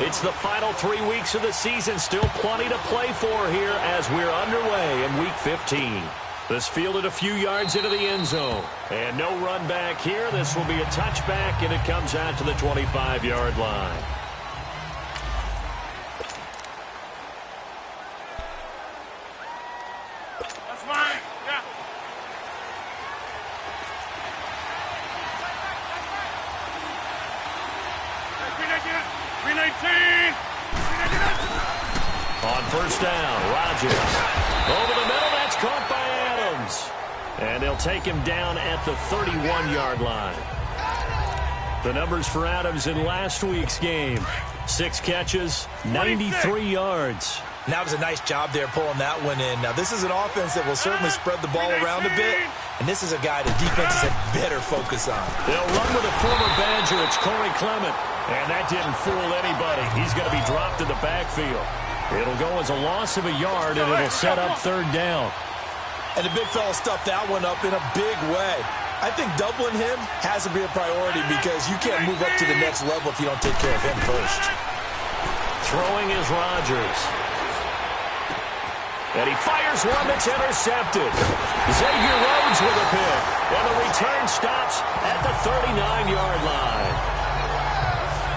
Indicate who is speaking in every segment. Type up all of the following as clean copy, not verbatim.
Speaker 1: It's the final 3 weeks of the season. Still plenty to play for here as we're underway in Week 15. This fielded a few yards into the end zone. And no run back here. This will be a touchback, and it comes out to the 25-yard line.
Speaker 2: That's fine. Yeah.
Speaker 1: On first down, Rodgers. Over the middle, that's caught by Adams. And they'll take him down at the 31-yard line. The numbers for Adams in last week's game. 6 catches, 93 yards.
Speaker 3: And that was a nice job there pulling that one in. Now, this is an offense that will certainly spread the ball around a bit. And this is a guy the defenses had better focus on.
Speaker 1: They'll run with a former Badger. It's Corey Clement. And that didn't fool anybody. He's going to be dropped in the backfield. It'll go as a loss of a yard, and it'll set up third down.
Speaker 3: And the big fella stuffed that one up in a big way. I think doubling him has to be a priority because you can't move up to the next level if you don't take care of him first.
Speaker 1: Throwing is Rodgers. And he fires one that's intercepted. Xavier Rhodes with a pick. And the return stops at the 39-yard line.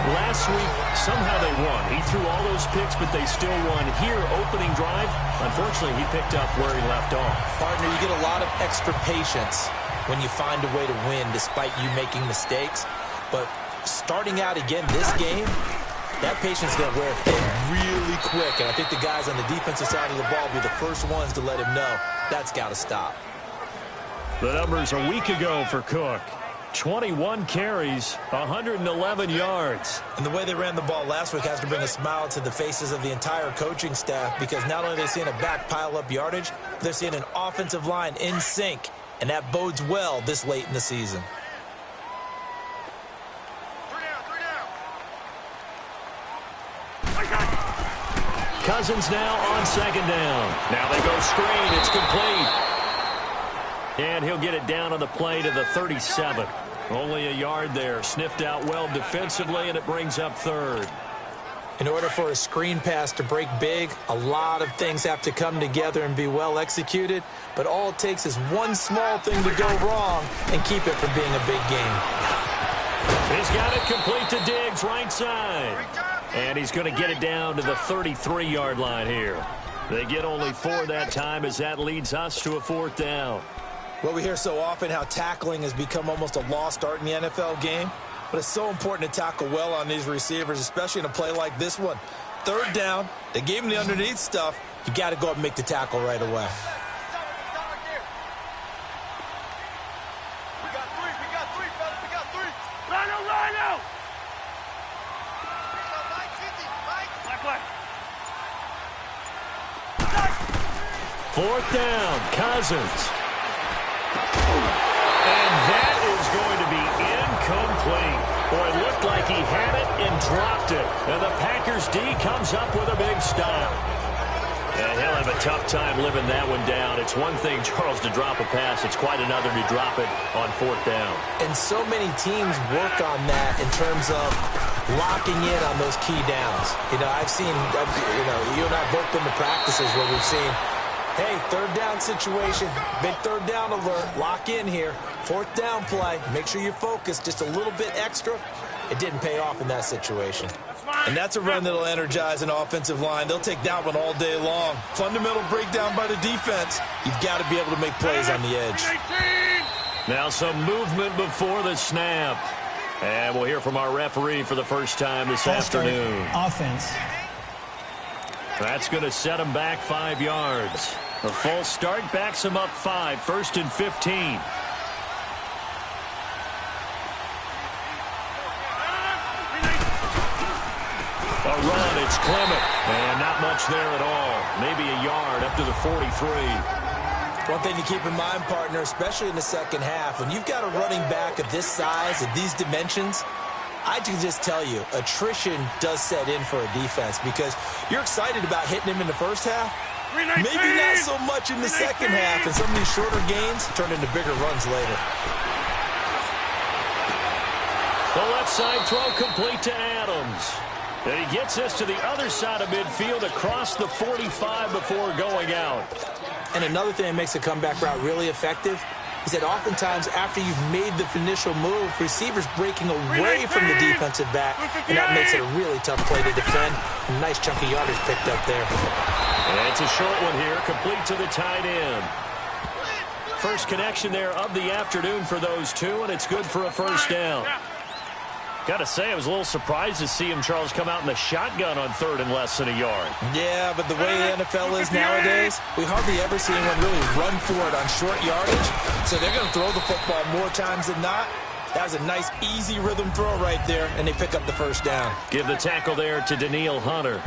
Speaker 1: Last week, somehow they won. He threw all those picks, but they still won. Here, opening drive, unfortunately, he picked up where he left off.
Speaker 3: Partner, you get a lot of extra patience when you find a way to win despite you making mistakes. But starting out again this game, that patience is going to wear thin really quick. And I think the guys on the defensive side of the ball will be the first ones to let him know that's got to stop.
Speaker 1: The numbers a week ago for Cook. 21 carries, 111 yards.
Speaker 3: And the way they ran the ball last week has to bring a smile to the faces of the entire coaching staff because not only are they seeing a back pile up yardage, they're seeing an offensive line in sync, and that bodes well this late in the season.
Speaker 1: Cousins now on second down. Now they go screen. It's complete. And he'll get it down on the play to the 37. Only a yard there. Sniffed out well defensively, and it brings up third.
Speaker 3: In order for a screen pass to break big, a lot of things have to come together and be well executed. But all it takes is one small thing to go wrong and keep it from being a big game.
Speaker 1: He's got it complete to Diggs, right side. And he's going to get it down to the 33-yard line here. They get only 4 that time as that leads us to a fourth down.
Speaker 3: Well, we hear so often how tackling has become almost a lost art in the NFL game. But it's so important to tackle well on these receivers, especially in a play like this one. Third down, they gave him the underneath stuff. You got to go up and make the tackle right away.
Speaker 2: We got three, fellas. We got three. Rhino!
Speaker 1: Fourth down, Cousins. And that is going to be incomplete. Boy, it looked like he had it and dropped it. And the Packers D comes up with a big stop. And he'll have a tough time living that one down. It's one thing, Charles, to drop a pass. It's quite another to drop it on fourth down.
Speaker 3: And so many teams work on that in terms of locking in on those key downs. You know, you and I both been to practices where we've seen, hey, third down situation, big third down alert, lock in here, fourth down play, make sure you're focused just a little bit extra. It didn't pay off in that situation. And that's a run that'll energize an offensive line. They'll take that one all day long. Fundamental breakdown by the defense. You've got to be able to make plays on the edge.
Speaker 1: Now some movement before the snap. And we'll hear from our referee for the first time this afternoon.
Speaker 4: Offense.
Speaker 1: That's going to set him back 5 yards. The false start backs him up 5, 1st and 15. A run, it's Clement. And not much there at all. Maybe a yard up to the 43.
Speaker 3: One thing to keep in mind, partner, especially in the second half, when you've got a running back of this size, of these dimensions, I can just tell you, attrition does set in for a defense because you're excited about hitting him in the first half. Maybe not so much in the second half, and some of these shorter gains turn into bigger runs later.
Speaker 1: The left side throw complete to Adams. And he gets this to the other side of midfield across the 45 before going out.
Speaker 3: And another thing that makes a comeback route really effective is that oftentimes after you've made the initial move, receivers breaking away from the defensive back, and that makes it a really tough play to defend. A nice chunk of yardage picked up there.
Speaker 1: And it's a short one here, complete to the tight end. First connection there of the afternoon for those two, and it's good for a first down. Got to say, I was a little surprised to see him, Charles, come out in the shotgun on third and less than a yard.
Speaker 3: Yeah, but the way the NFL is nowadays, we hardly ever see anyone really run for it on short yardage. So they're going to throw the football more times than not. That was a nice, easy rhythm throw right there, and they pick up the first down.
Speaker 1: Give the tackle there to Daniil Hunter.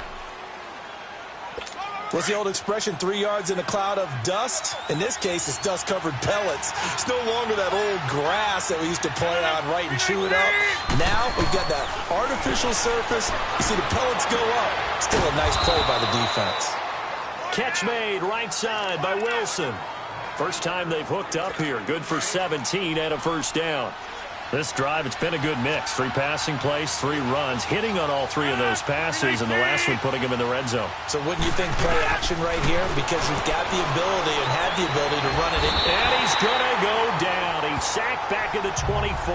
Speaker 3: What's the old expression, 3 yards in a cloud of dust? In this case, it's dust-covered pellets. It's no longer that old grass that we used to play on, right, and chew it up. Now we've got that artificial surface. You see the pellets go up. Still a nice play by the defense.
Speaker 1: Catch made right side by Wilson. First time they've hooked up here. Good for 17 and a first down. This drive, it's been a good mix. 3 passing plays, 3 runs, hitting on all 3 of those passes, and the last one putting him in the red zone.
Speaker 3: So wouldn't you think play action right here? Because you've got the ability and had the ability to run it in.
Speaker 1: And he's going to go down. He's sacked back at the 24.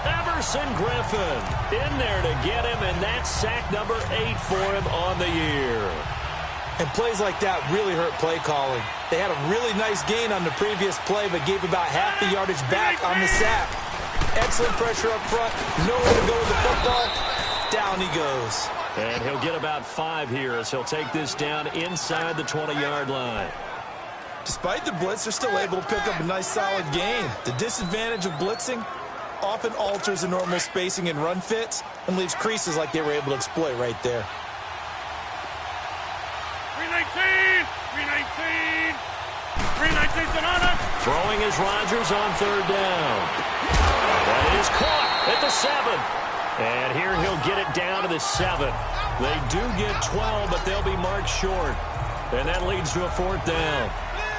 Speaker 1: Everson Griffin in there to get him, and that's sack number 8 for him on the year.
Speaker 3: And plays like that really hurt play calling. They had a really nice gain on the previous play, but gave about half the yardage back on the sack. Excellent pressure up front. Nowhere to go with the football. Down he goes.
Speaker 1: And he'll get about 5 here as he'll take this down inside the 20-yard line.
Speaker 3: Despite the blitz, they're still able to pick up a nice solid gain. The disadvantage of blitzing often alters the normal spacing and run fits and leaves creases like they were able to exploit right there.
Speaker 2: 319! 319! 319's an honor!
Speaker 1: Throwing is Rodgers on third down. That is caught at the 7. And here he'll get it down to the 7. They do get 12, but they'll be marked short. And that leads to a 4th down.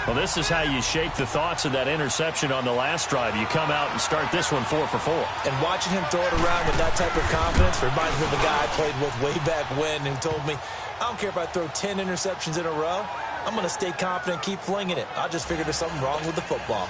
Speaker 1: Well, this is how you shake the thoughts of that interception on the last drive. You come out and start this one 4 for 4.
Speaker 3: And watching him throw it around with that type of confidence reminds me of a guy I played with way back when who told me, I don't care if I throw 10 interceptions in a row. I'm going to stay confident and keep flinging it. I just figured there's something wrong with the football.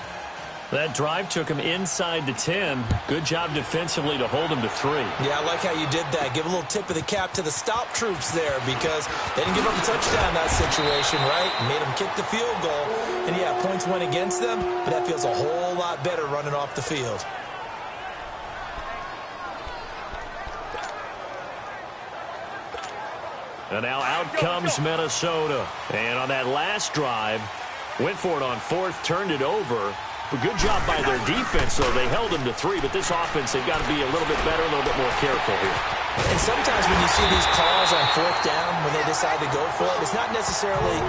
Speaker 1: That drive took him inside the 10. Good job defensively to hold him to 3.
Speaker 3: Yeah, I like how you did that. Give a little tip of the cap to the stop troops there because they didn't give up a touchdown in that situation, right? Made them kick the field goal. And, yeah, points went against them, but that feels a whole lot better running off the field.
Speaker 1: And now out comes Minnesota. And on that last drive, went for it on 4th, turned it over. A good job by their defense, though. They held them to 3, but this offense, they've got to be a little bit better, a little bit more careful here.
Speaker 3: And sometimes when you see these calls on 4th down, when they decide to go for it, it's not necessarily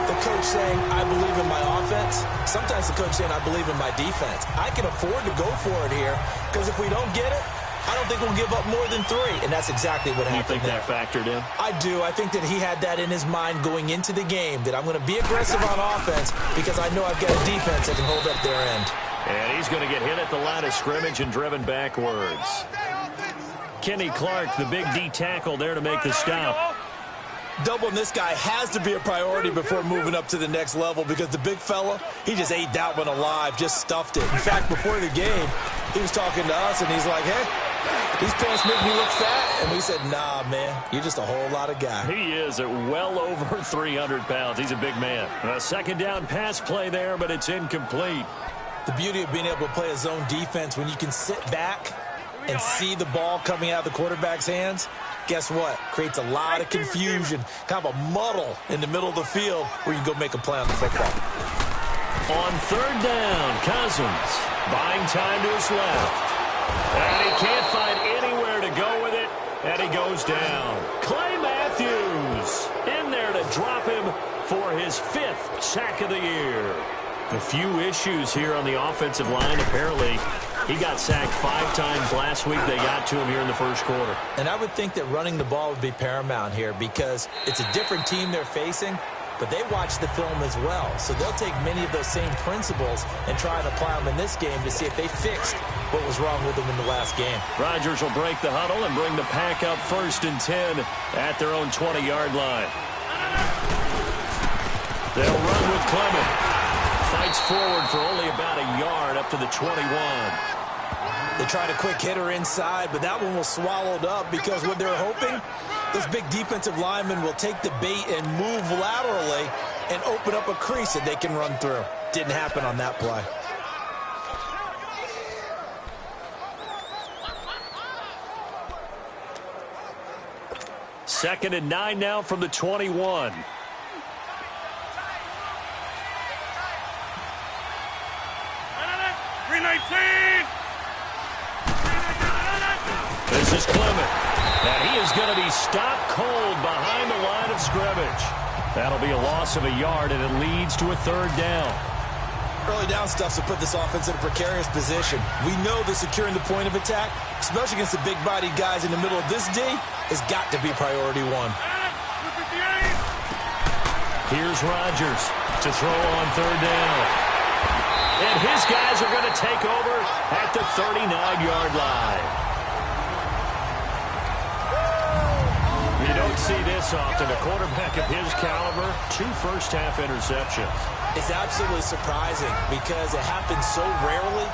Speaker 3: the coach saying, I believe in my offense. Sometimes the coach saying, I believe in my defense. I can afford to go for it here because if we don't get it, I don't think we'll give up more than 3, and that's exactly what happened.
Speaker 1: You think that factored in?
Speaker 3: I do. I think that he had that in his mind going into the game, that I'm going to be aggressive on offense because I know I've got a defense that can hold up their end.
Speaker 1: And he's going to get hit at the line of scrimmage and driven backwards. Kenny Clark, the big D tackle there to make the stop.
Speaker 3: Doubling this guy has to be a priority before moving up to the next level because the big fella, he just ate that one alive, just stuffed it. In fact, before the game, he was talking to us, and he's like, hey, these pants make me look fat. And we said, nah, man, you're just a whole lot of guy.
Speaker 1: He is at well over 300 pounds. He's a big man. A second down pass play there, but it's incomplete.
Speaker 3: The beauty of being able to play a zone defense when you can sit back and see the ball coming out of the quarterback's hands, guess what? Creates a lot of confusion, kind of a muddle in the middle of the field where you can go make a play on the football.
Speaker 1: On third down, Cousins buying time to his left. And he can't find anywhere to go with it, and he goes down. Clay Matthews in there to drop him for his 5th sack of the year. A few issues here on the offensive line. Apparently, he got sacked 5 times last week. They got to him here in the first quarter.
Speaker 3: And I would think that running the ball would be paramount here because it's a different team they're facing. but they watch the film as well. So they'll take many of those same principles and try and apply them in this game to see if they fixed what was wrong with them in the last game.
Speaker 1: Rodgers will break the huddle and bring the pack up 1st and 10 at their own 20-yard line. They'll run with Clement. Fights forward for only about a yard up to the 21.
Speaker 3: They tried a quick hitter inside, but that one was swallowed up because what they're hoping, those big defensive linemen will take the bait and move laterally and open up a crease that they can run through. Didn't happen on that play.
Speaker 1: Second and 9 now from the 21. This is Clement, and he is going to be stopped cold behind the line of scrimmage. That'll be a loss of a yard, and it leads to a 3rd down.
Speaker 3: Early down stuff to put this offense in a precarious position. We know that securing the point of attack, especially against the big-bodied guys in the middle of this D, has got to be priority 1.
Speaker 1: Here's Rodgers to throw on 3rd down. And his guys are going to take over at the 39-yard line. You don't see this often. A quarterback of his caliber, 2 first-half interceptions.
Speaker 3: It's absolutely surprising because it happens so rarely.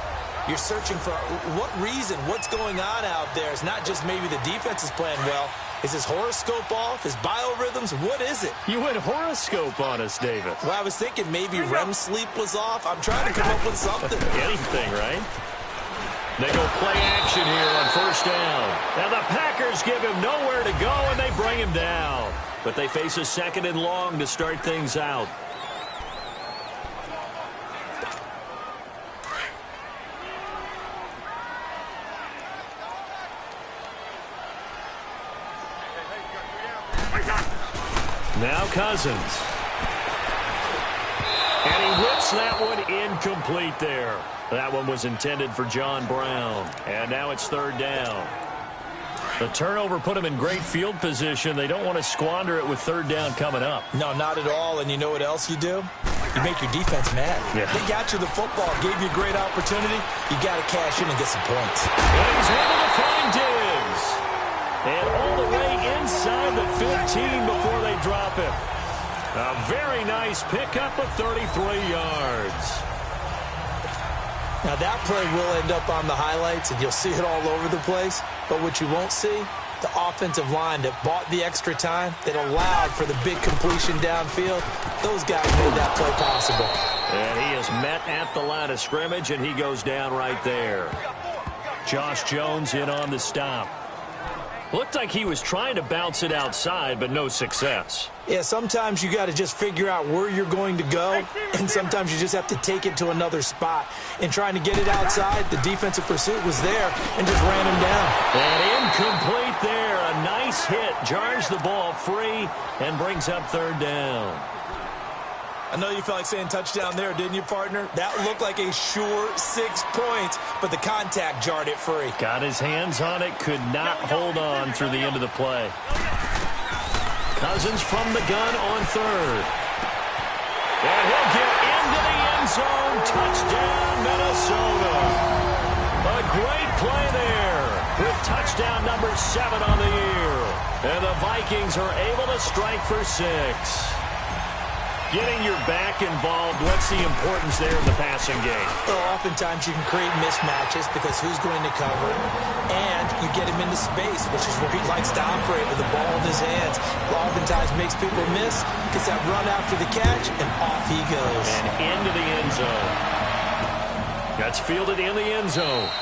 Speaker 3: You're searching for what reason, what's going on out there. It's not just maybe the defense is playing well. Is his horoscope off? His biorhythms? What is it?
Speaker 1: You went horoscope on us, David.
Speaker 3: Well, I was thinking maybe REM sleep was off. I'm trying to come up with something.
Speaker 1: Anything, right? They go play action here on 1st down. Now the Packers give him nowhere to go, and they bring him down. But they face a 2nd and long to start things out. Now Cousins. And he whips that one incomplete there. That one was intended for John Brown. And now it's 3rd down. The turnover put him in great field position. They don't want to squander it with 3rd down coming up.
Speaker 3: No, not at all. And you know what else you do? You make your defense mad.
Speaker 1: Yeah.
Speaker 3: They got you the football, gave you a great opportunity. You got to cash in and get some points.
Speaker 1: And he's able to find Diggs. And all the way inside the 15 before they drop him. A very nice pickup of 33 yards.
Speaker 3: Now that play will end up on the highlights, and you'll see it all over the place. But what you won't see, the offensive line that bought the extra time, that allowed for the big completion downfield, those guys made that play possible.
Speaker 1: And he is met at the line of scrimmage, and he goes down right there. Josh Jones in on the stop. Looked like he was trying to bounce it outside, but no success.
Speaker 3: Yeah, sometimes you got to just figure out where you're going to go, and sometimes you just have to take it to another spot. And trying to get it outside, the defensive pursuit was there and just ran him down.
Speaker 1: And incomplete there. A nice hit. Jars the ball free and brings up 3rd down.
Speaker 3: I know you felt like saying touchdown there, didn't you, partner? That looked like a sure 6 points, but the contact jarred it free.
Speaker 1: Got his hands on it, could not hold on through the end of the play. Cousins from the gun on 3rd. And he'll get into the end zone. Touchdown, Minnesota. A great play there with touchdown number 7 on the year. And the Vikings are able to strike for 6. Getting your back involved, what's the importance there in the passing game?
Speaker 3: Well, oftentimes you can create mismatches because who's going to cover, and you get him into space, which is where he likes to operate with the ball in his hands. Oftentimes makes people miss, gets that run after the catch, and off he goes.
Speaker 1: And into the end zone. That's fielded in the end zone.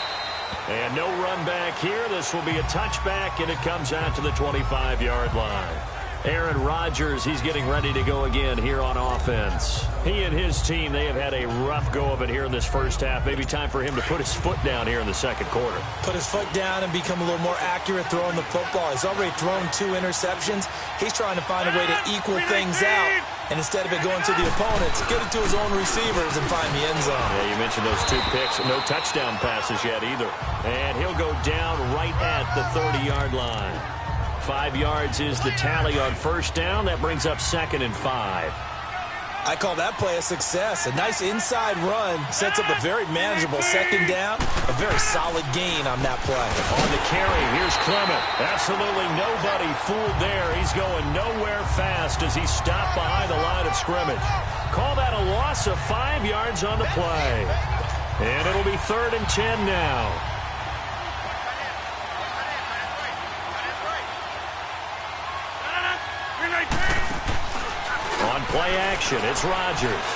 Speaker 1: And no run back here. This will be a touchback, and it comes out to the 25-yard line. Aaron Rodgers, he's getting ready to go again here on offense. He and his team, they have had a rough go of it here in this first half. Maybe time for him to put his foot down here in the second quarter.
Speaker 3: Put his foot down and become a little more accurate throwing the football. He's already thrown 2 interceptions. He's trying to find a way to equal things out. And instead of it going to the opponents, get it to his own receivers and find the end zone.
Speaker 1: Yeah, you mentioned those 2 picks. No touchdown passes yet either. And he'll go down right at the 30-yard line. 5 yards is the tally on first down. That brings up 2nd and 5.
Speaker 3: I call that play a success. A nice inside run sets up a very manageable second down. A very solid gain on that play.
Speaker 1: On the carry, here's Clement. Absolutely nobody fooled there. He's going nowhere fast as he stopped behind the line of scrimmage. Call that a loss of 5 yards on the play. And it'll be 3rd and 10 now. On play action, it's Rodgers.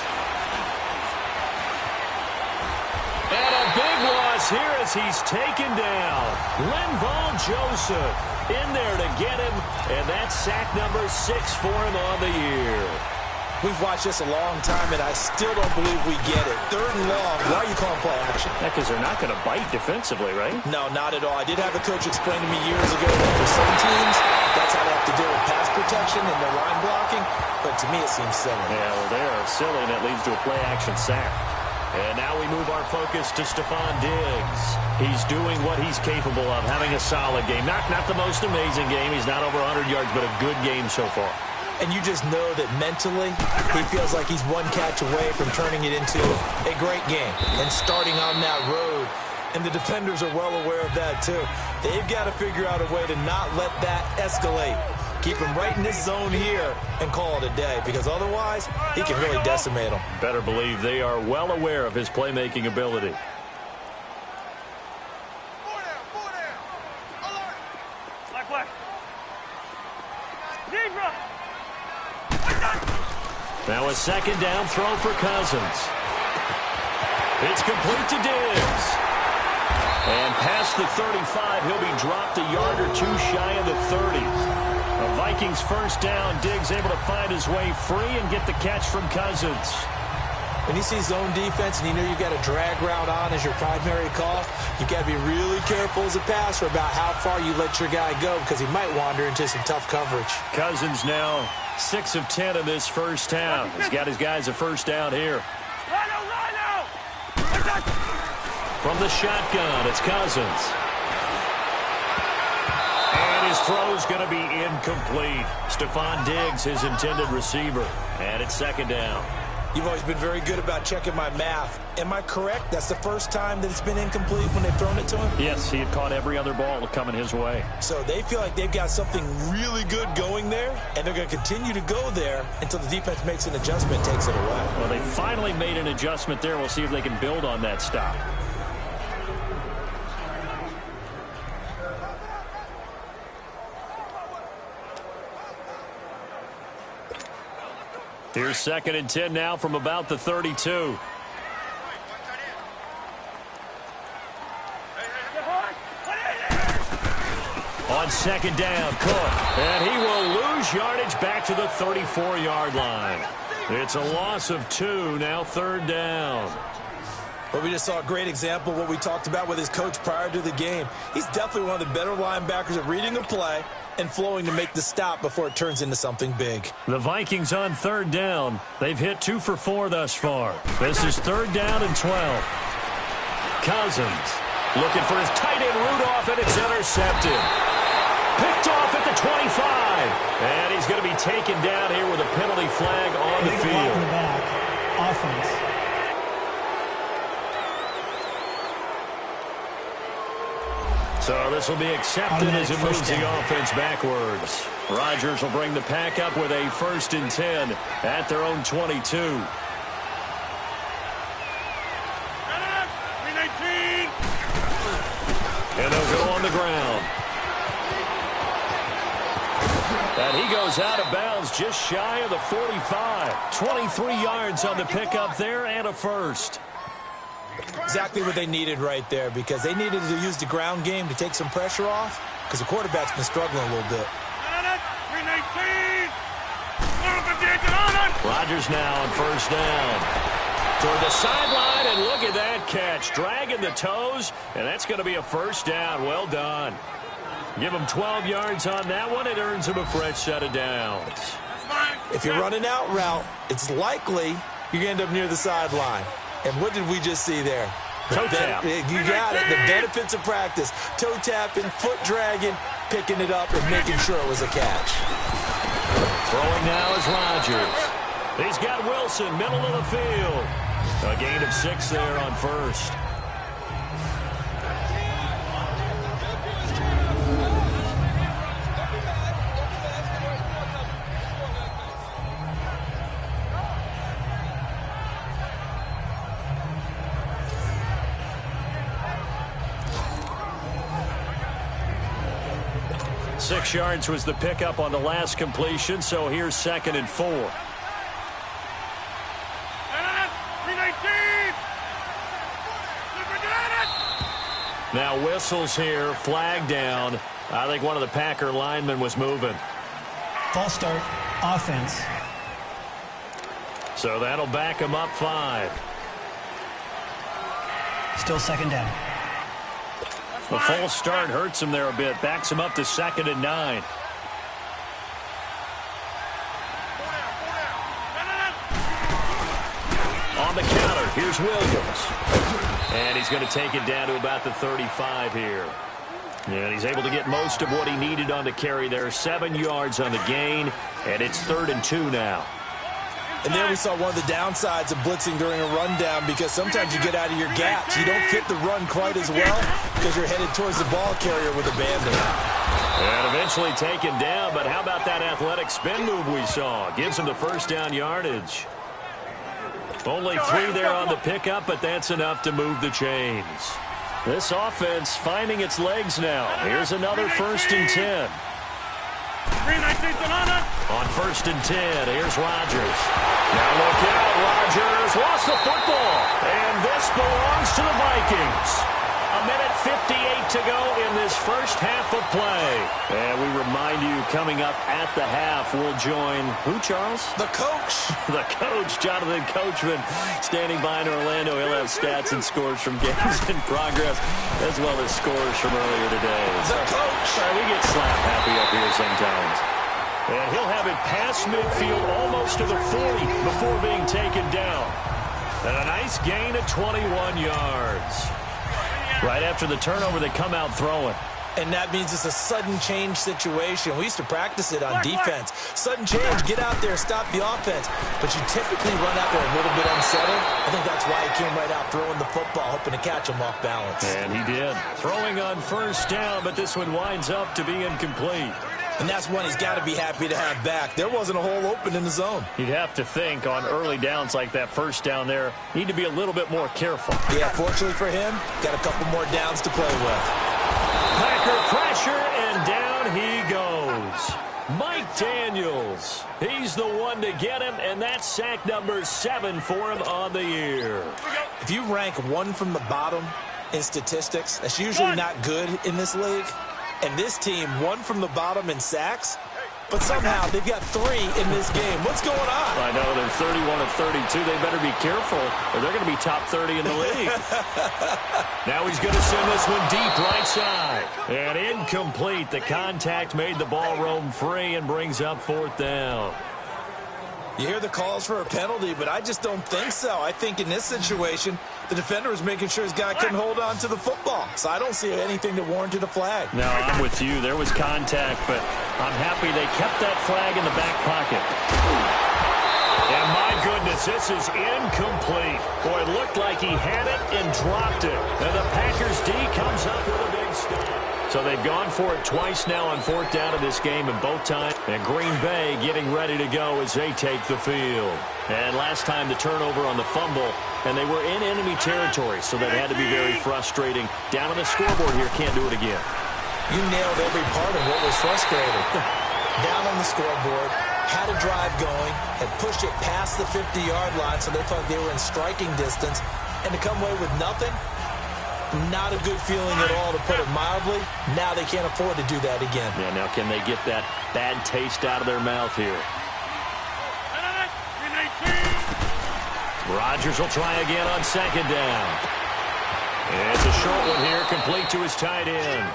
Speaker 1: And a big loss here as he's taken down. Linval Joseph in there to get him, and that's sack number 6 for him on the year.
Speaker 3: We've watched this a long time, and I still don't believe we get it. 3rd and long. Why are you calling play action?
Speaker 1: Yeah, because they're not going to bite defensively, right?
Speaker 3: No, not at all. I did have a coach explain to me years ago that for some teams, that's how they have to deal with pass protection and their line blocking. But to me, it seems silly.
Speaker 1: Yeah, well, they're silly, and that leads to a play action sack. And now we move our focus to Stephon Diggs. He's doing what he's capable of, having a solid game. Not the most amazing game. He's not over 100 yards, but a good game so far.
Speaker 3: And you just know that mentally, he feels like he's one catch away from turning it into a great game and starting on that road. And the defenders are well aware of that, too. They've got to figure out a way to not let that escalate. Keep him right in this zone here and call it a day, because otherwise, he can really decimate them.
Speaker 1: Better believe they are well aware of his playmaking ability. Now a 2nd down throw for Cousins. It's complete to Diggs. And past the 35, he'll be dropped a yard or 2 shy of the 30. A Vikings 1st down. Diggs able to find his way free and get the catch from Cousins.
Speaker 3: When you see zone defense and you know you've got a drag route on as your primary call, you've got to be really careful as a passer about how far you let your guy go, because he might wander into some tough coverage.
Speaker 1: Cousins now 6 of 10 in this 1st down. He's got his guys a 1st down here. From the shotgun, it's Cousins. And his throw's going to be incomplete. Stephon Diggs, his intended receiver. And it's 2nd down.
Speaker 3: You've always been very good about checking my math. Am I correct? That's the first time that it's been incomplete when they've thrown it to him?
Speaker 1: Yes, he had caught every other ball coming his way.
Speaker 3: So they feel like they've got something really good going there, and they're going to continue to go there until the defense makes an adjustment, takes it away.
Speaker 1: Well, they finally made an adjustment there. We'll see if they can build on that stop. Here's 2nd and 10 now from about the 32. On 2nd down, Cook. And he will lose yardage back to the 34-yard line. It's a loss of 2, now 3rd down.
Speaker 3: But we just saw a great example of what we talked about with his coach prior to the game. He's definitely one of the better linebackers at reading a play and flowing to make the stop before it turns into something big.
Speaker 1: The Vikings on 3rd down. They've hit 2 for 4 thus far. This is 3rd down and 12. Cousins looking for his tight end Rudolph, and it's intercepted. Picked off at the 25. And he's going to be taken down here with a penalty flag on the field.
Speaker 4: In the back. Offense.
Speaker 1: So this will be accepted as it moves the offense backwards. Rodgers will bring the pack up with a 1st and 10 at their own 22. And they'll go on the ground. And he goes out of bounds just shy of the 45. 23 yards on the pickup there and a 1st.
Speaker 3: Exactly what they needed right there, because they needed to use the ground game to take some pressure off, because the quarterback's been struggling a little bit.
Speaker 1: Rodgers now on 1st down. Toward the sideline, and look at that catch. Dragging the toes, and that's going to be a 1st down. Well done. Give him 12 yards on that one. It earns him a fresh set of downs.
Speaker 3: If you're running out route, it's likely you're going to end up near the sideline. And what did we just see there?
Speaker 1: Toe tap.
Speaker 3: You got it. The benefits of practice. Toe tapping, foot dragging, picking it up, and making sure it was a catch.
Speaker 1: Throwing now is Rodgers. He's got Wilson, middle of the field. A gain of 6 there on first. Six yards was the pickup on the last completion, so here's 2nd and 4. Now whistles here, flag down. I think one of the Packer linemen was moving.
Speaker 4: False start, offense.
Speaker 1: So that'll back him up 5.
Speaker 4: Still 2nd down.
Speaker 1: The false start hurts him there a bit. Backs him up to 2nd and 9. On the counter, here's Williams. And he's going to take it down to about the 35 here. And he's able to get most of what he needed on the carry there. 7 yards on the gain, and it's 3rd and 2 now.
Speaker 3: And there we saw one of the downsides of blitzing during a rundown, because sometimes you get out of your gaps. You don't fit the run quite as well because you're headed towards the ball carrier with a band-aid.
Speaker 1: And eventually taken down, but how about that athletic spin move we saw? Gives him the first down yardage. Only 3 there on the pickup, but that's enough to move the chains. This offense finding its legs now. Here's another 1st and 10. On 1st and 10, here's Rodgers. Now look out, Rodgers lost the football. And this belongs to the Vikings. 1:58 to go in this first half of play. And we remind you, coming up at the half, we'll join who, Charles?
Speaker 3: The coach.
Speaker 1: The coach, Jonathan Coachman, standing by in Orlando. He'll have stats and scores from games in progress, as well as scores from earlier today.
Speaker 3: The coach.
Speaker 1: We get slap happy up here sometimes. And he'll have it past midfield almost to the 40 before being taken down. And a nice gain of 21 yards. Right after the turnover, they come out throwing.
Speaker 3: And that means it's a sudden change situation. We used to practice it on defense. Sudden change, get out there, stop the offense. But you typically run out there a little bit unsettled. I think that's why he came right out throwing the football, hoping to catch him off balance.
Speaker 1: And he did. Throwing on 1st down, but this one winds up to be incomplete.
Speaker 3: And that's one he's got to be happy to have back. There wasn't a hole open in the zone.
Speaker 1: You'd have to think on early downs like that 1st down there, need to be a little bit more careful.
Speaker 3: Yeah, fortunately for him, got a couple more downs to play with.
Speaker 1: Packer pressure, and down he goes. Mike Daniels. He's the one to get him, and that's sack number 7 for him on the year.
Speaker 3: If you rank 1 from the bottom in statistics, that's usually not good in this league. And this team, 1 from the bottom in sacks, but somehow they've got 3 in this game. What's going on?
Speaker 1: I know, they're 31 of 32. They better be careful, or they're going to be top 30 in the league. Now he's going to send this one deep right side. And incomplete. The contact made the ball roam free and brings up 4th down.
Speaker 3: You hear the calls for a penalty, but I just don't think so. I think in this situation, the defender was making sure his guy couldn't hold on to the football. So I don't see anything that warranted a flag.
Speaker 1: No, I'm with you. There was contact, but I'm happy they kept that flag in the back pocket. And my goodness, this is incomplete. Boy, it looked like he had it and dropped it. And the Packers D comes up with a big stop. So they've gone for it twice now on 4th down of this game, and both times. And Green Bay getting ready to go as they take the field. And last time the turnover on the fumble, and they were in enemy territory, so that had to be very frustrating. Down on the scoreboard here, can't do it again.
Speaker 3: You nailed every part of what was frustrating. Down on the scoreboard, had a drive going, and pushed it past the 50-yard line, so they thought they were in striking distance, and to come away with nothing, not a good feeling at all, to put it mildly. Now they can't afford to do that again.
Speaker 1: Yeah, now can they get that bad taste out of their mouth here? Rodgers will try again on 2nd down. It's a short one here, complete to his tight end.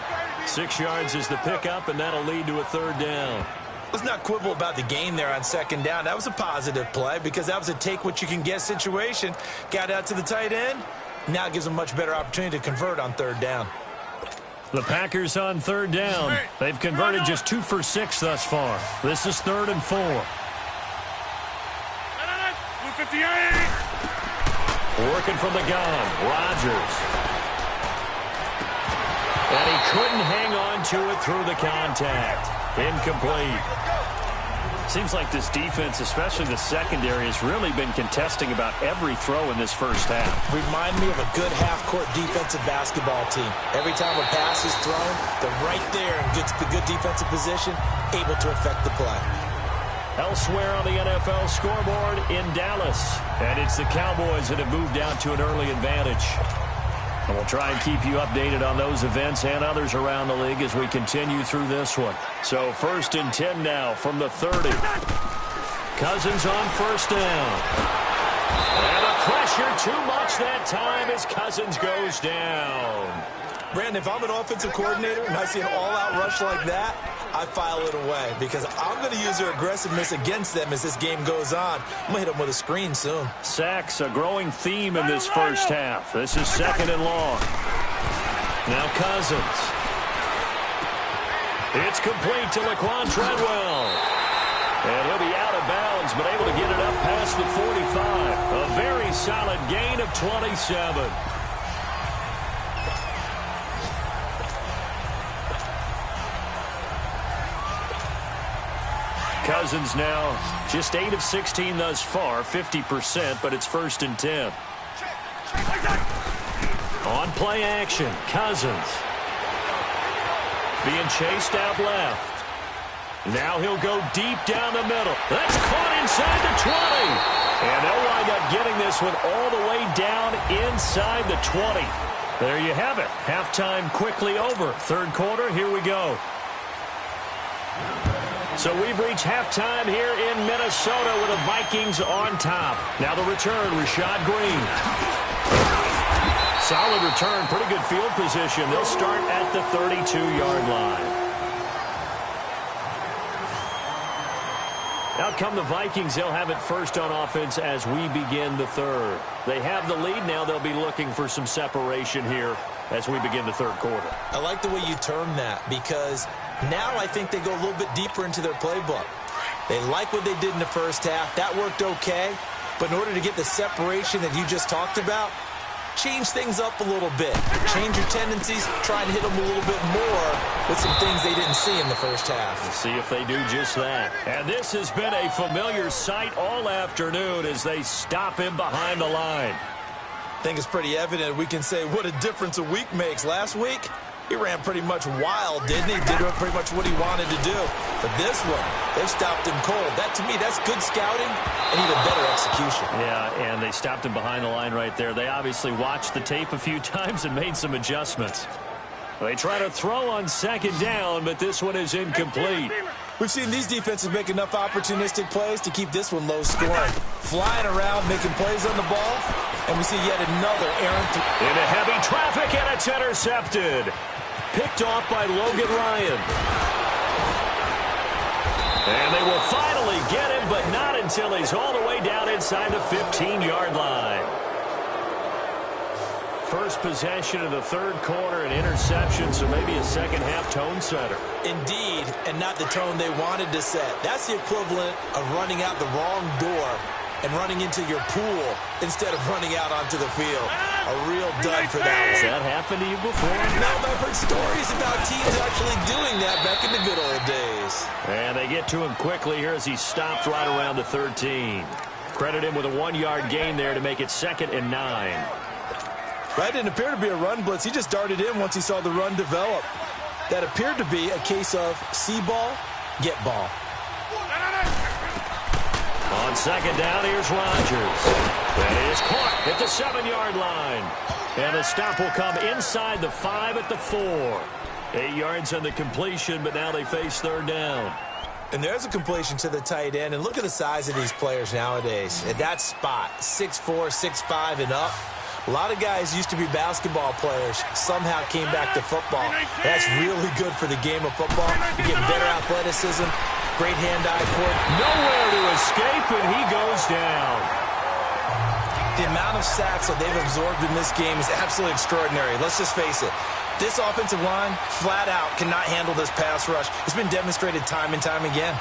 Speaker 1: 6 yards is the pickup, and that'll lead to a 3rd down.
Speaker 3: Let's not quibble about the gain there on 2nd down. That was a positive play because that was a take-what-you-can-get situation. Got out to the tight end. Now it gives them a much better opportunity to convert on 3rd down.
Speaker 1: The Packers on 3rd down. They've converted just 2 for 6 thus far. This is 3rd and 4. Working from the gun, Rodgers. And he couldn't hang on to it through the contact. Incomplete. Seems like this defense, especially the secondary, has really been contesting about every throw in this first half.
Speaker 3: Remind me of a good half-court defensive basketball team. Every time a pass is thrown, they're right there and gets the good defensive position, able to affect the play.
Speaker 1: Elsewhere on the NFL scoreboard in Dallas. And it's the Cowboys that have moved out to an early advantage. And we'll try and keep you updated on those events and others around the league as we continue through this one. So 1st and 10 now from the 30. Cousins on first down. And the pressure too much that time as Cousins goes down.
Speaker 3: Brandon, if I'm an offensive coordinator and I see an all-out rush like that, I file it away because I'm going to use their aggressiveness against them as this game goes on. I'm going to hit them with a screen soon.
Speaker 1: Sacks, a growing theme in this first half. This is 2nd and long. Now Cousins. It's complete to Laquan Treadwell. And he'll be out of bounds, but able to get it up past the 45. A very solid gain of 27. Cousins now just 8 of 16 thus far, 50%, but it's 1st and 10. On play action, Cousins. Being chased out left. Now he'll go deep down the middle. That's caught inside the 20. And they'll wind up getting this one all the way down inside the 20. There you have it. Halftime quickly over. 3rd quarter, here we go. So we've reached halftime here in Minnesota with the Vikings on top. Now the return, Rashad Green. Solid return, pretty good field position. They'll start at the 32-yard line. Out come the Vikings. They'll have it first on offense as we begin the 3rd. They have the lead. Now they'll be looking for some separation here as we begin the 3rd quarter.
Speaker 3: I like the way you term that because now I think they go a little bit deeper into their playbook. They like what they did in the first half. That worked okay. But in order to get the separation that you just talked about, change things up a little bit. Change your tendencies. Try and hit them a little bit more with some things they didn't see in the first half.
Speaker 1: We'll see if they do just that. And this has been a familiar sight all afternoon as they stop him behind the line.
Speaker 3: I think it's pretty evident. We can say what a difference a week makes. Last week, he ran pretty much wild, didn't he? Did pretty much what he wanted to do. But this one, they stopped him cold. That, to me, that's good scouting and even better execution.
Speaker 1: Yeah, and they stopped him behind the line right there. They obviously watched the tape a few times and made some adjustments. They try to throw on 2nd down, but this one is incomplete.
Speaker 3: We've seen these defenses make enough opportunistic plays to keep this one low scoring. Flying around, making plays on the ball, and we see yet another errant.
Speaker 1: Into heavy traffic, and it's intercepted. Picked off by Logan Ryan. And they will finally get him, but not until he's all the way down inside the 15-yard line. First possession of the 3rd quarter, an interception, so maybe a second-half tone setter.
Speaker 3: Indeed, and not the tone they wanted to set. That's the equivalent of running out the wrong door and running into your pool instead of running out onto the field. A real dud for that one.
Speaker 1: Has that happened to you before?
Speaker 3: No, I've heard stories about teams actually doing that back in the good old days.
Speaker 1: And they get to him quickly here as he stopped right around the 13. Credit him with a 1-yard gain there to make it 2nd and 9.
Speaker 3: That didn't appear to be a run blitz. He just darted in once he saw the run develop. That appeared to be a case of see ball, get ball.
Speaker 1: On 2nd down, here's Rodgers. That is caught at the 7-yard line. And the stop will come inside the 5 at the 4. 8 yards on the completion, but now they face 3rd down.
Speaker 3: And there's a completion to the tight end. And look at the size of these players nowadays. At that spot, 6'4", 6'5", and up. A lot of guys used to be basketball players, somehow came back to football. That's really good for the game of football. You get better athleticism, great hand-eye coordination.
Speaker 1: Nowhere to escape, and he goes down.
Speaker 3: The amount of sacks that they've absorbed in this game is absolutely extraordinary. Let's just face it. This offensive line, flat out, cannot handle this pass rush. It's been demonstrated time and time again.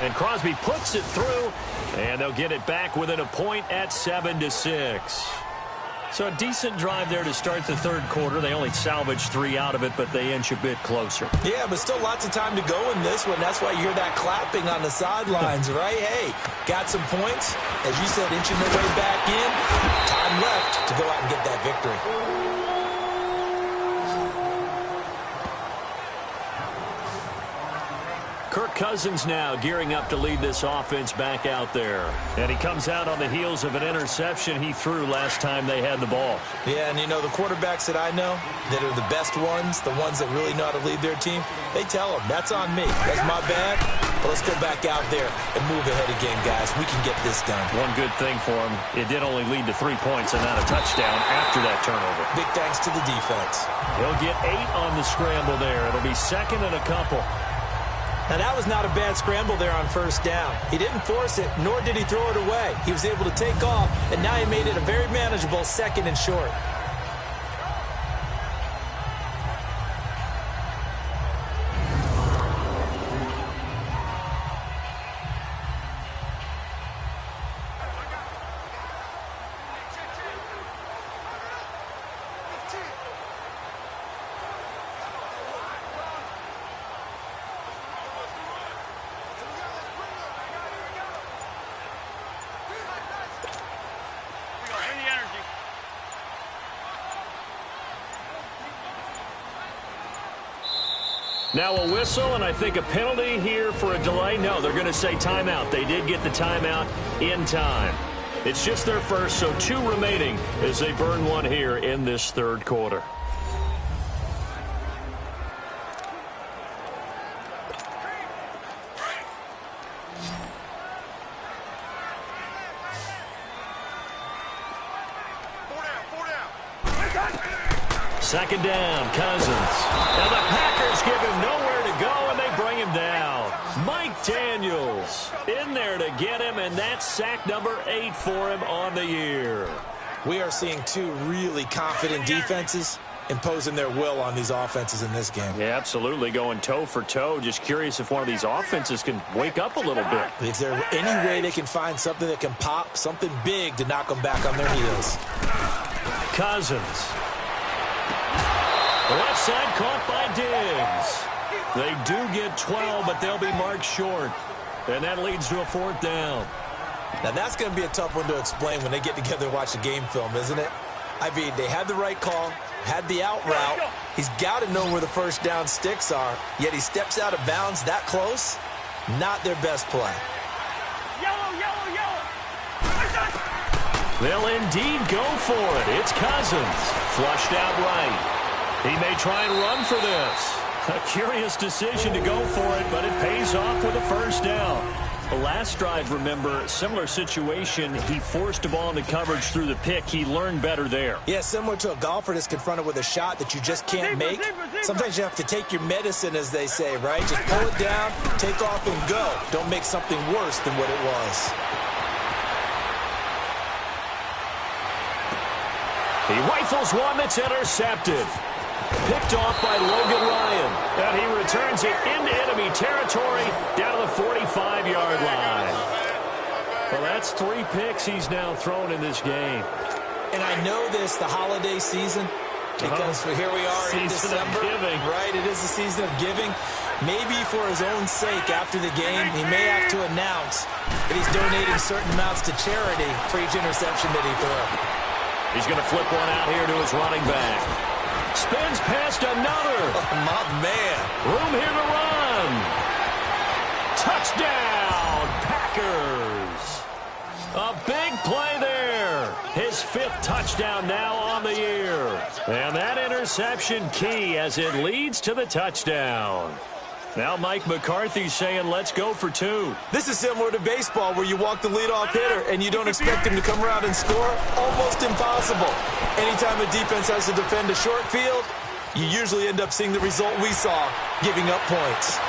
Speaker 1: And Crosby puts it through, and they'll get it back within a point at 7-6. So a decent drive there to start the third quarter. They only salvaged 3 out of it, but they inch a bit closer.
Speaker 3: Yeah, but still lots of time to go in this one. That's why you hear that clapping on the sidelines, right? Hey, got some points. As you said, inching their way back in. Time left to go out and get that victory.
Speaker 1: Kirk Cousins now gearing up to lead this offense back out there. And he comes out on the heels of an interception he threw last time they had the ball.
Speaker 3: Yeah, and you know, the quarterbacks that I know that are the best ones, the ones that really know how to lead their team, they tell them, that's on me. That's my bad. But let's go back out there and move ahead again, guys. We can get this done.
Speaker 1: One good thing for him, it did only lead to 3 points and not a touchdown after that turnover.
Speaker 3: Big thanks to the defense.
Speaker 1: He'll get 8 on the scramble there. It'll be second and a couple.
Speaker 3: Now, that was not a bad scramble there on first down. He didn't force it, nor did he throw it away. He was able to take off, and now he made it a very manageable second and short.
Speaker 1: Now a whistle, and I think a penalty here for a delay. No, they're going to say timeout. They did get the timeout in time. It's just their first, so 2 remaining as they burn 1 here in this third quarter. Second down, Cousins. Now the Packers give him nowhere to go, and they bring him down. Mike Daniels in there to get him, and that's sack number 8 for him on the year.
Speaker 3: We are seeing 2 really confident defenses imposing their will on these offenses in this game.
Speaker 1: Yeah, absolutely, going toe for toe. Just curious if one of these offenses can wake up a little bit.
Speaker 3: Is there any way they can find something that can pop, something big to knock them back on their heels?
Speaker 1: Cousins. The left side caught by Diggs. They do get 12, but they'll be marked short. And that leads to a 4th down.
Speaker 3: Now, that's going to be a tough one to explain when they get together and watch the game film, isn't it? I mean, they had the right call, had the out route. He's got to know where the first down sticks are, yet he steps out of bounds that close. Not their best play.
Speaker 2: Yellow, yellow, yellow.
Speaker 1: They'll indeed go for it. It's Cousins. Flushed out right. He may try and run for this. A curious decision to go for it, but it pays off with a first down. The last drive, remember, similar situation. He forced a ball into coverage through the pick. He learned better there.
Speaker 3: Yeah, similar to a golfer that's confronted with a shot that you just can't make. Sometimes you have to take your medicine, as they say, right? Just pull it down, take off, and go. Don't make something worse than what it was.
Speaker 1: He rifles one that's intercepted. Picked off by Logan Ryan. And he returns it into enemy territory down to the 45-yard line. Well, that's 3 picks he's now thrown in this game.
Speaker 3: And I know this, the holiday season, because here we are in December. Right, it is the season of giving. Maybe for his own sake, after the game, he may have to announce that he's donating certain amounts to charity for each interception that he threw.
Speaker 1: He's going to flip one out here to his running back. Spins past another.
Speaker 3: Oh, my man.
Speaker 1: Room here to run. Touchdown, Packers. A big play there. His 5th touchdown now on the year. And that interception key as it leads to the touchdown. Now Mike McCarthy saying, let's go for 2.
Speaker 3: This is similar to baseball where you walk the leadoff hitter and you don't expect him to come around and score. Almost impossible. Anytime a defense has to defend a short field, you usually end up seeing the result we saw, giving up points.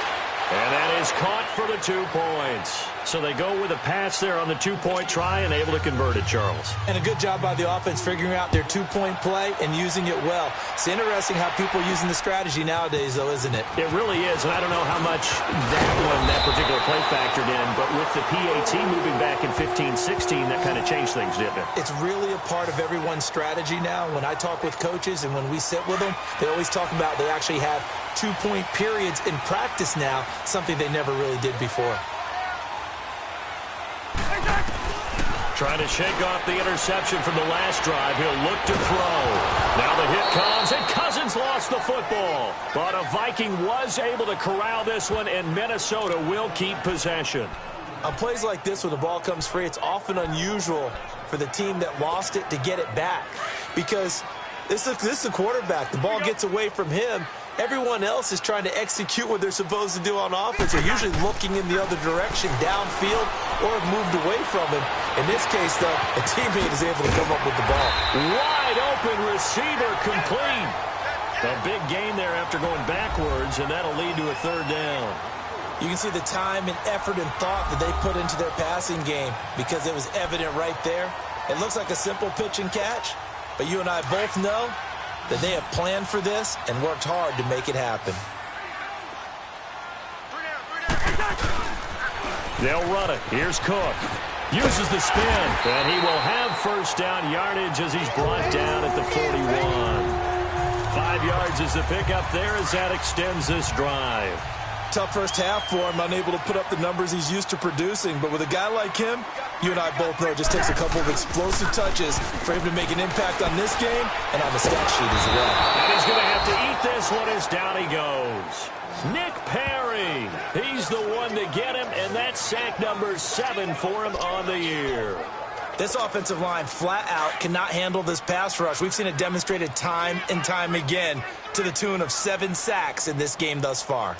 Speaker 1: And that is caught for the 2 points. So they go with a pass there on the two-point try and able to convert it, Charles.
Speaker 3: And a good job by the offense figuring out their two-point play and using it well. It's interesting how people are using the strategy nowadays, though, isn't it?
Speaker 1: It really is, and I don't know how much that particular play factored in, but with the PAT moving back in 15-16, that kind of changed things, didn't it?
Speaker 3: It's really a part of everyone's strategy now. When I talk with coaches and when we sit with them, they always talk about they actually have two-point periods in practice now, something they never really did before.
Speaker 1: Trying to shake off the interception from the last drive. He'll look to throw. Now the hit comes, and Cousins lost the football. But a Viking was able to corral this one, and Minnesota will keep possession.
Speaker 3: On plays like this, when the ball comes free, it's often unusual for the team that lost it to get it back. Because this is a quarterback. The ball gets away from him. Everyone else is trying to execute what they're supposed to do on offense. They're usually looking in the other direction, downfield, or have moved away from him. In this case, though, a teammate is able to come up with the ball.
Speaker 1: Wide open receiver complete. A big gain there after going backwards, and that'll lead to a third down.
Speaker 3: You can see the time and effort and thought that they put into their passing game because it was evident right there. It looks like a simple pitch and catch, but you and I both know that they have planned for this and worked hard to make it happen.
Speaker 1: They'll run it. Here's Cook. Uses the spin, and he will have first down yardage as he's brought down at the 41. 5 yards is the pickup there as that extends this drive.
Speaker 3: Tough first half for him, unable to put up the numbers he's used to producing. But with a guy like him, you and I both know it just takes a couple of explosive touches for him to make an impact on this game and on the stat sheet as well.
Speaker 1: And he's going to have to eat this one as down he goes. Nick Perry, he's the one to get him, and that's sack number 7 for him on the year.
Speaker 3: This offensive line flat out cannot handle this pass rush. We've seen it demonstrated time and time again to the tune of 7 sacks in this game thus far.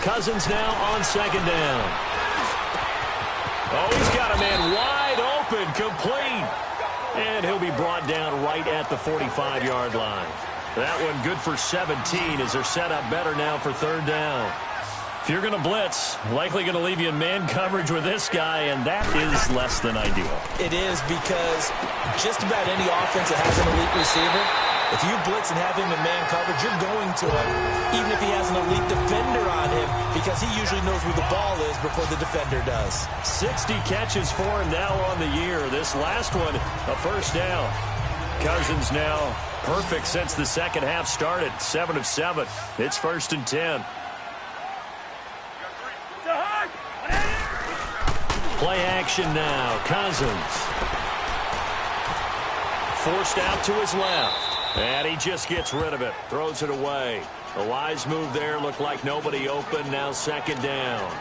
Speaker 1: Cousins now on second down. Oh, he's got a man wide open, complete. And he'll be brought down right at the 45-yard line. That one good for 17 as they're set up better now for third down. If you're going to blitz, likely going to leave you in man coverage with this guy, and that is less than ideal.
Speaker 3: It is because just about any offense that has an elite receiver, if you blitz and have him in man coverage, you're going to him, even if he has an elite defender on him, because he usually knows where the ball is before the defender does.
Speaker 1: 60 catches for him now on the year. This last one, a first down. Cousins now perfect since the second half started. 7 of 7. It's 1st and 10. Play action now. Cousins. Forced out to his left. And he just gets rid of it. Throws it away. A wise move there. Looked like nobody open. Now second down.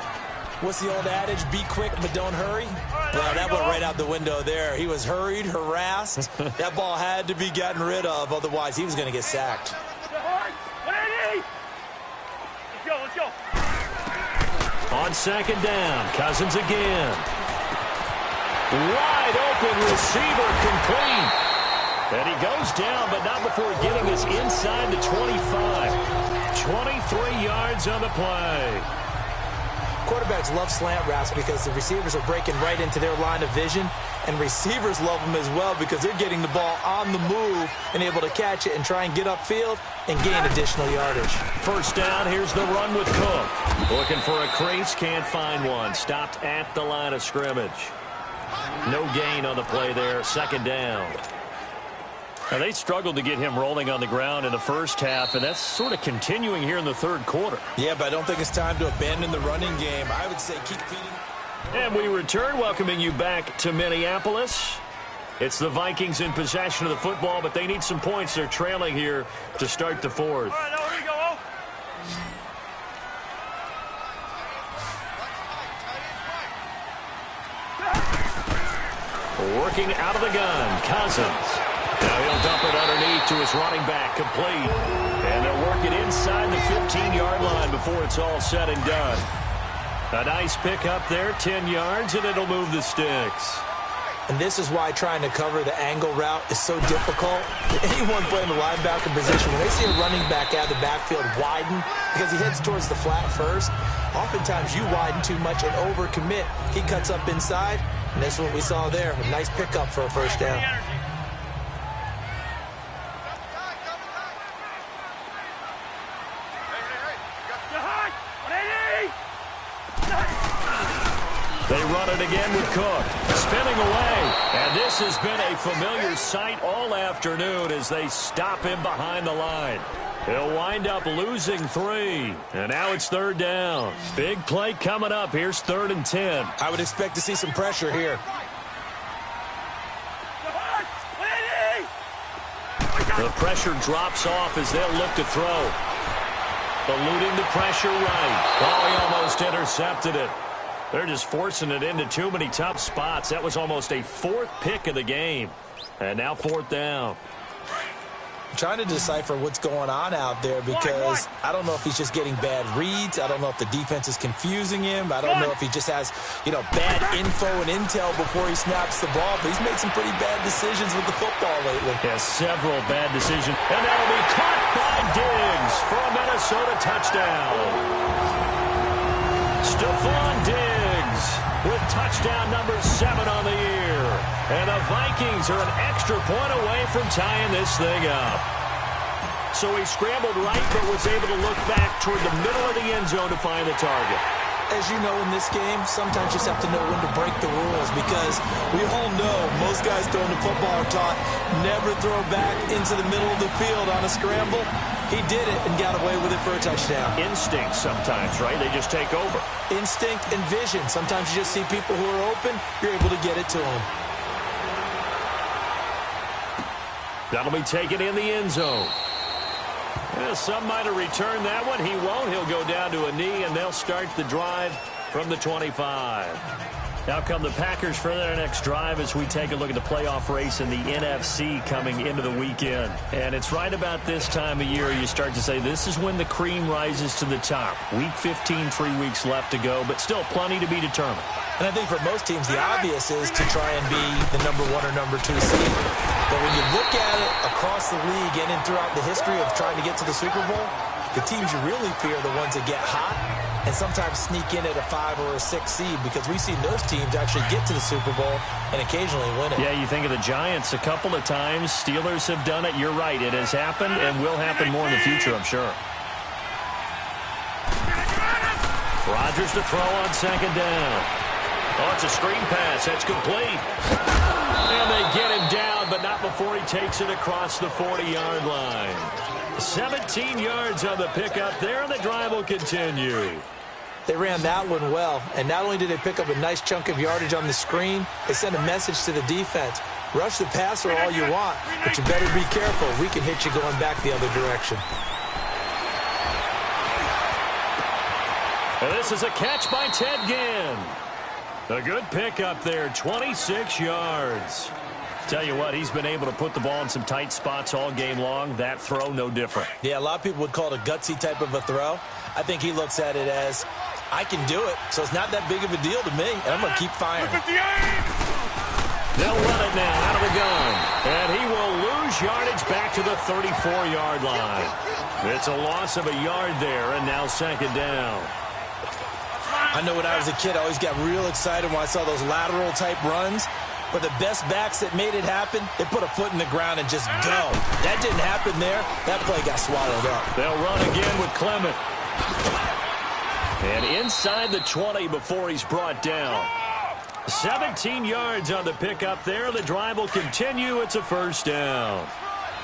Speaker 3: What's the old adage? Be quick, but don't hurry. Well, that went right out the window there. He was hurried, harassed. That ball had to be gotten rid of. Otherwise, he was going to get sacked.
Speaker 2: Let's go.
Speaker 1: On second down, Cousins again. Wide open receiver complete. And he goes down, but not before getting us inside the 25. 23 yards on the play.
Speaker 3: Quarterbacks love slant routes because the receivers are breaking right into their line of vision, and receivers love them as well because they're getting the ball on the move and able to catch it and try and get upfield and gain additional yardage.
Speaker 1: First down, here's the run with Cook. Looking for a crease, can't find one. Stopped at the line of scrimmage. No gain on the play there, second down. Now, they struggled to get him rolling on the ground in the first half, and that's sort of continuing here in the third quarter.
Speaker 3: Yeah, but I don't think it's time to abandon the running game. I would say keep feeding.
Speaker 1: And we return, welcoming you back to Minneapolis. It's the Vikings in possession of the football, but they need some points. They're trailing here to start the fourth.
Speaker 2: All right, now here we go.
Speaker 1: Working out of the gun, Cousins. Now he'll dump it underneath to his running back, complete. And they'll work it inside the 15-yard line before it's all said and done. A nice pick up there, 10 yards, and it'll move the sticks.
Speaker 3: And this is why trying to cover the angle route is so difficult. Anyone playing the linebacker position, when they see a running back out of the backfield widen because he heads towards the flat first, oftentimes you widen too much and overcommit. He cuts up inside, and that's what we saw there. A nice pickup for a first down.
Speaker 1: They run it again with Cook. Spinning away. And this has been a familiar sight all afternoon as they stop him behind the line. He'll wind up losing 3. And now it's 3rd down. Big play coming up. Here's 3rd and 10.
Speaker 3: I would expect to see some pressure here.
Speaker 1: The pressure drops off as they'll look to throw. Eluding the pressure right. Oh, he almost intercepted it. They're just forcing it into too many tough spots. That was almost a 4th pick of the game. And now 4th down.
Speaker 3: I'm trying to decipher what's going on out there because I don't know if he's just getting bad reads. I don't know if the defense is confusing him. I don't know if he just has, bad info and intel before he snaps the ball. But he's made some pretty bad decisions with the football lately.
Speaker 1: Yeah, several bad decisions. And that'll be caught by Diggs for a Minnesota touchdown. Stephon Diggs with touchdown number 7 on the year. And the Vikings are an extra point away from tying this thing up. So he scrambled right but was able to look back toward the middle of the end zone to find the target.
Speaker 3: As you know, in this game, sometimes you just have to know when to break the rules because we all know most guys throwing the football are taught never throw back into the middle of the field on a scramble. He did it and got away with it for a touchdown.
Speaker 1: Instinct sometimes, right? They just take over.
Speaker 3: Instinct and vision. Sometimes you just see people who are open, you're able to get it to them.
Speaker 1: That'll be taken in the end zone. Well, some might have returned that one. He won't. He'll go down to a knee, and they'll start the drive from the 25. Now come the Packers for their next drive as we take a look at the playoff race in the NFC coming into the weekend. And it's right about this time of year you start to say this is when the cream rises to the top. Week 15, 3 weeks left to go, but still plenty to be determined.
Speaker 3: And I think for most teams, the obvious is to try and be the number 1 or number 2 seed. But when you look at it across the league and throughout the history of trying to get to the Super Bowl, the teams you really fear are the ones that get hot and sometimes sneak in at a 5 or a 6 seed because we've seen those teams actually get to the Super Bowl and occasionally win it.
Speaker 1: Yeah, you think of the Giants a couple of times. Steelers have done it. You're right. It has happened and will happen more in the future, I'm sure. Rodgers to throw on 2nd down. Oh, it's a screen pass. That's complete. And they get him down, but not before he takes it across the 40-yard line. 17 yards on the pickup there, and the drive will continue.
Speaker 3: They ran that one well, and not only did they pick up a nice chunk of yardage on the screen, they sent a message to the defense. Rush the passer all you want, but you better be careful. We can hit you going back the other direction.
Speaker 1: And this is a catch by Ted Ginn. A good pickup there, 26 yards. Tell you what, he's been able to put the ball in some tight spots all game long. That throw, no different.
Speaker 3: Yeah, a lot of people would call it a gutsy type of a throw. I think he looks at it as, I can do it, so it's not that big of a deal to me, and I'm going to keep firing.
Speaker 1: They'll run it now out of the gun. And he will lose yardage back to the 34-yard line. It's a loss of a yard there, and now 2nd down.
Speaker 3: I know when I was a kid, I always got real excited when I saw those lateral-type runs. But the best backs that made it happen, they put a foot in the ground and just go. That didn't happen there. That play got swallowed up.
Speaker 1: They'll run again with Clement. And inside the 20 before he's brought down. 17 yards on the pickup there. The drive will continue. It's a 1st down.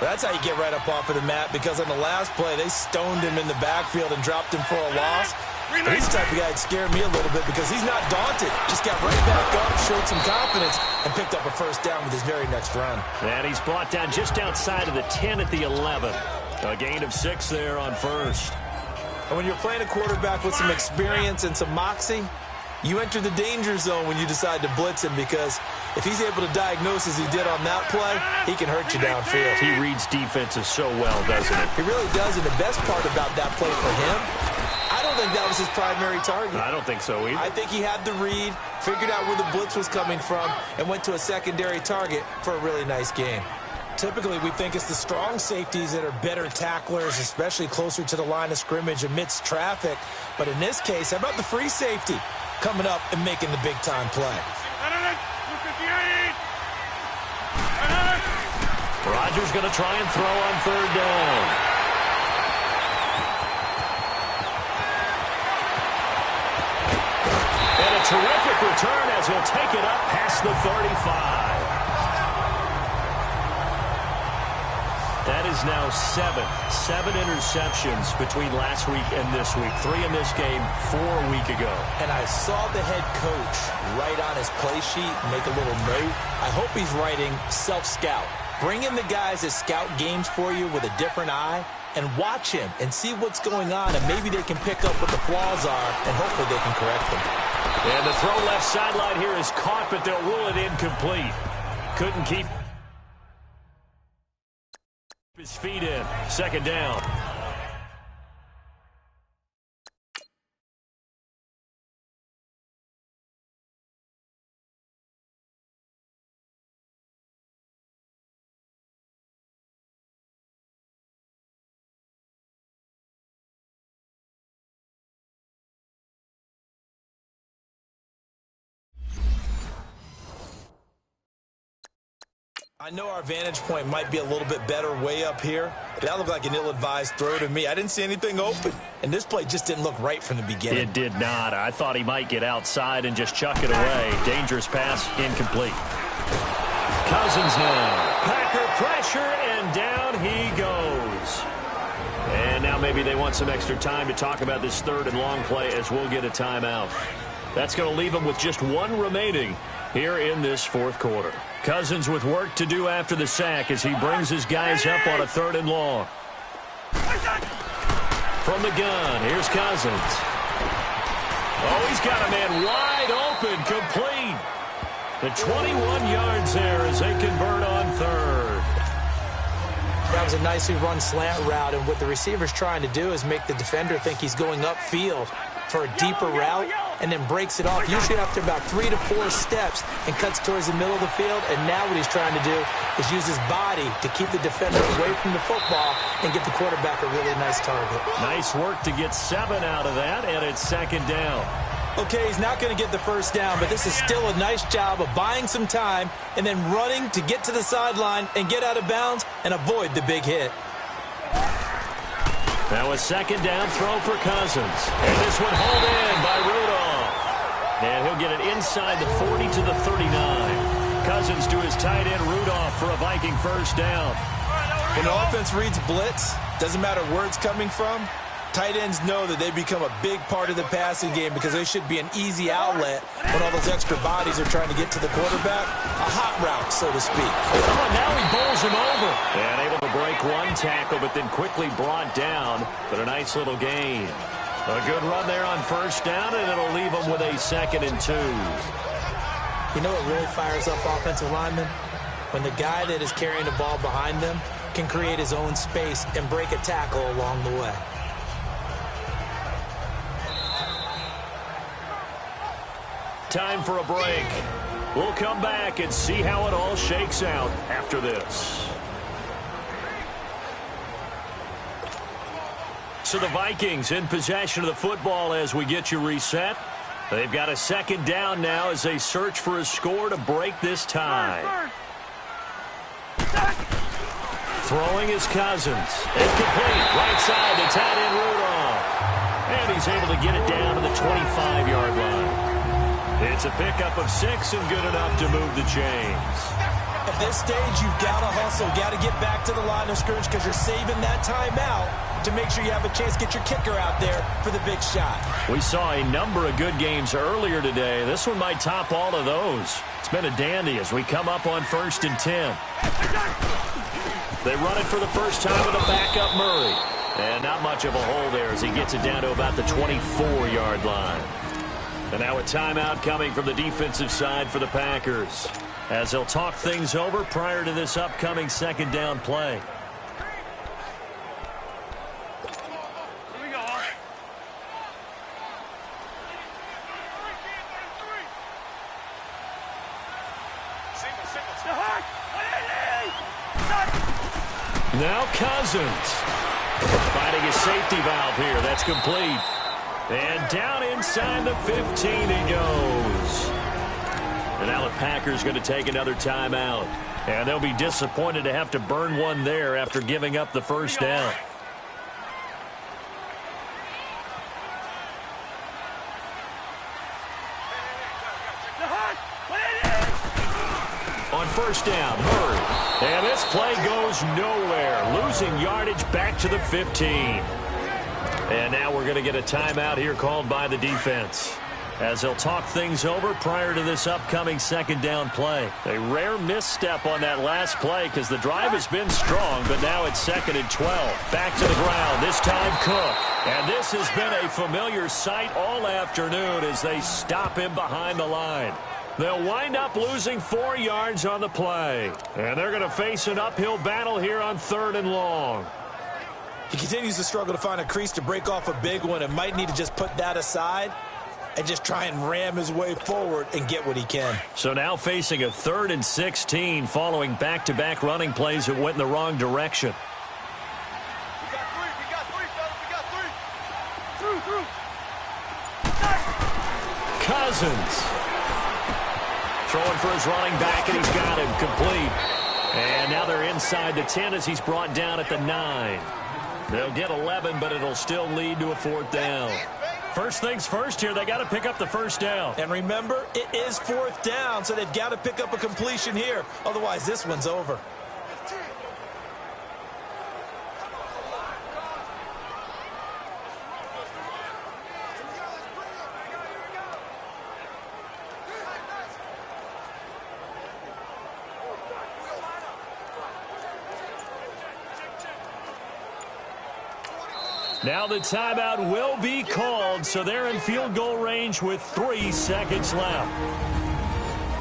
Speaker 3: That's how you get right up off of the mat, because on the last play, they stoned him in the backfield and dropped him for a loss. But he's the type of guy that scared me a little bit because he's not daunted. Just got right back up, showed some confidence, and picked up a 1st down with his very next run.
Speaker 1: And he's brought down just outside of the 10 at the 11. A gain of 6 there on 1st.
Speaker 3: And when you're playing a quarterback with some experience and some moxie, you enter the danger zone when you decide to blitz him, because if he's able to diagnose as he did on that play, he can hurt you downfield.
Speaker 1: He reads defenses so well, doesn't he?
Speaker 3: He really does, and the best part about that play for him, I don't think that was his primary target.
Speaker 1: I don't think so either.
Speaker 3: I think he had the read, figured out where the blitz was coming from, and went to a secondary target for a really nice game. Typically, we think it's the strong safeties that are better tacklers, especially closer to the line of scrimmage amidst traffic. But in this case, how about the free safety coming up and making the big-time play?
Speaker 1: Rodgers going to try and throw on third down. And a terrific return as he'll take it up past the 35. That is now seven interceptions between last week and this week. 3 in this game, 4 a week ago.
Speaker 3: And I saw the head coach write on his play sheet, make a little note. I hope he's writing self-scout. Bring in the guys that scout games for you with a different eye and watch him and see what's going on, and maybe they can pick up what the flaws are, and hopefully they can correct them.
Speaker 1: And the throw left sideline here is caught, but they'll rule it incomplete. Couldn't keep his feet in. Second down.
Speaker 3: I know our vantage point might be a little bit better way up here, but that looked like an ill-advised throw to me. I didn't see anything open, and this play just didn't look right from the beginning.
Speaker 1: It did not. I thought he might get outside and just chuck it away. Dangerous pass, incomplete. Cousins now. Packer pressure, and down he goes. And now maybe they want some extra time to talk about this third and long play as we'll get a timeout. That's going to leave them with just 1 remaining here in this fourth quarter. Cousins with work to do after the sack as he brings his guys up on a 3rd and long. From the gun, here's Cousins. Oh, he's got a man wide open, complete. The 21 yards there as they convert on 3rd.
Speaker 3: That was a nicely run slant route, and what the receiver's trying to do is make the defender think he's going upfield for a deeper route, and then breaks it off, usually after about 3 to 4 steps, and cuts towards the middle of the field. And now what he's trying to do is use his body to keep the defender away from the football and give the quarterback a really nice target.
Speaker 1: Nice work to get 7 out of that, and it's 2nd down.
Speaker 3: Okay, he's not going to get the first down, but this is still a nice job of buying some time and then running to get to the sideline and get out of bounds and avoid the big hit.
Speaker 1: Now a 2nd down throw for Cousins. And this one hauled in by Rudolph. And he'll get it inside the 40 to the 39. Cousins to his tight end Rudolph for a Viking first down.
Speaker 3: When the offense reads blitz, doesn't matter where it's coming from, tight ends know that they become a big part of the passing game because they should be an easy outlet when all those extra bodies are trying to get to the quarterback. A hot route, so to speak.
Speaker 1: Oh, now he bowls him over. And able to break 1 tackle, but then quickly brought down. But a nice little gain. A good run there on first down, and it'll leave them with a 2nd and 2.
Speaker 3: You know what really fires up offensive linemen? When the guy that is carrying the ball behind them can create his own space and break a tackle along the way.
Speaker 1: Time for a break. We'll come back and see how it all shakes out after this. So the Vikings in possession of the football as we get you reset. They've got a 2nd down now as they search for a score to break this tie. Throwing is Cousins. Incomplete. Right side to tight end Rudolph. And he's able to get it down to the 25-yard line. It's a pickup of 6 and good enough to move the chains.
Speaker 3: At this stage, you've got to hustle, got to get back to the line of scrimmage because you're saving that timeout to make sure you have a chance to get your kicker out there for the big shot.
Speaker 1: We saw a number of good games earlier today. This one might top all of those. It's been a dandy as we come up on 1st and 10. They run it for the first time with a backup Murray. And not much of a hole there as he gets it down to about the 24-yard line. And now a timeout coming from the defensive side for the Packers as they'll talk things over prior to this upcoming 2nd down play.
Speaker 2: Here we go.
Speaker 1: Now Cousins. Finding a safety valve here. That's complete. And down inside the 15 he goes. And now the Packers going to take another timeout. And they'll be disappointed to have to burn one there after giving up the first down. On first down, Murray. And this play goes nowhere. Losing yardage back to the 15. And now we're going to get a timeout here called by the defense, as they'll talk things over prior to this upcoming second down play. A rare misstep on that last play because the drive has been strong, but now it's 2nd and 12. Back to the ground, this time Cook. And this has been a familiar sight all afternoon as they stop him behind the line. They'll wind up losing 4 yards on the play. And they're going to face an uphill battle here on 3rd and long.
Speaker 3: He continues to struggle to find a crease to break off a big one and might need to just put that aside and just try and ram his way forward and get what he can.
Speaker 1: So now facing a 3rd and 16 following back-to-back running plays that went in the wrong direction.
Speaker 2: We got three, fellas. We got three. Through.
Speaker 1: Cousins. Throwing for his running back, and he's got him complete. And now they're inside the 10 as he's brought down at the 9. They'll get 11, but it'll still lead to a 4th down. First things first here, they got to pick up the first down.
Speaker 3: And remember, it is 4th down, so they've got to pick up a completion here. Otherwise, this one's over.
Speaker 1: Now the timeout will be called, so they're in field goal range with 3 seconds left.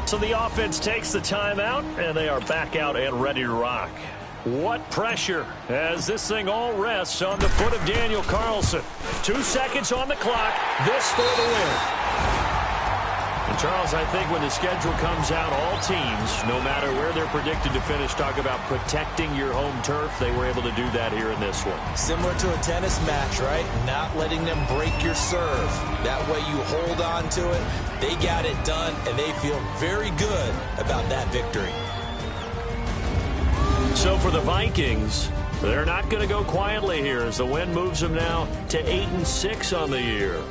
Speaker 1: So the offense takes the timeout, and they are back out and ready to rock. What pressure as this thing all rests on the foot of Daniel Carlson. 2 seconds on the clock. This for the win. And Charles, I think when the schedule comes out, all teams, no matter where they're predicted to finish, talk about protecting your home turf. They were able to do that here in this one.
Speaker 3: Similar to a tennis match, right? Not letting them break your serve. That way you hold on to it. They got it done, and they feel very good about that victory.
Speaker 1: So for the Vikings, they're not going to go quietly here as the win moves them now to 8-6 on the year.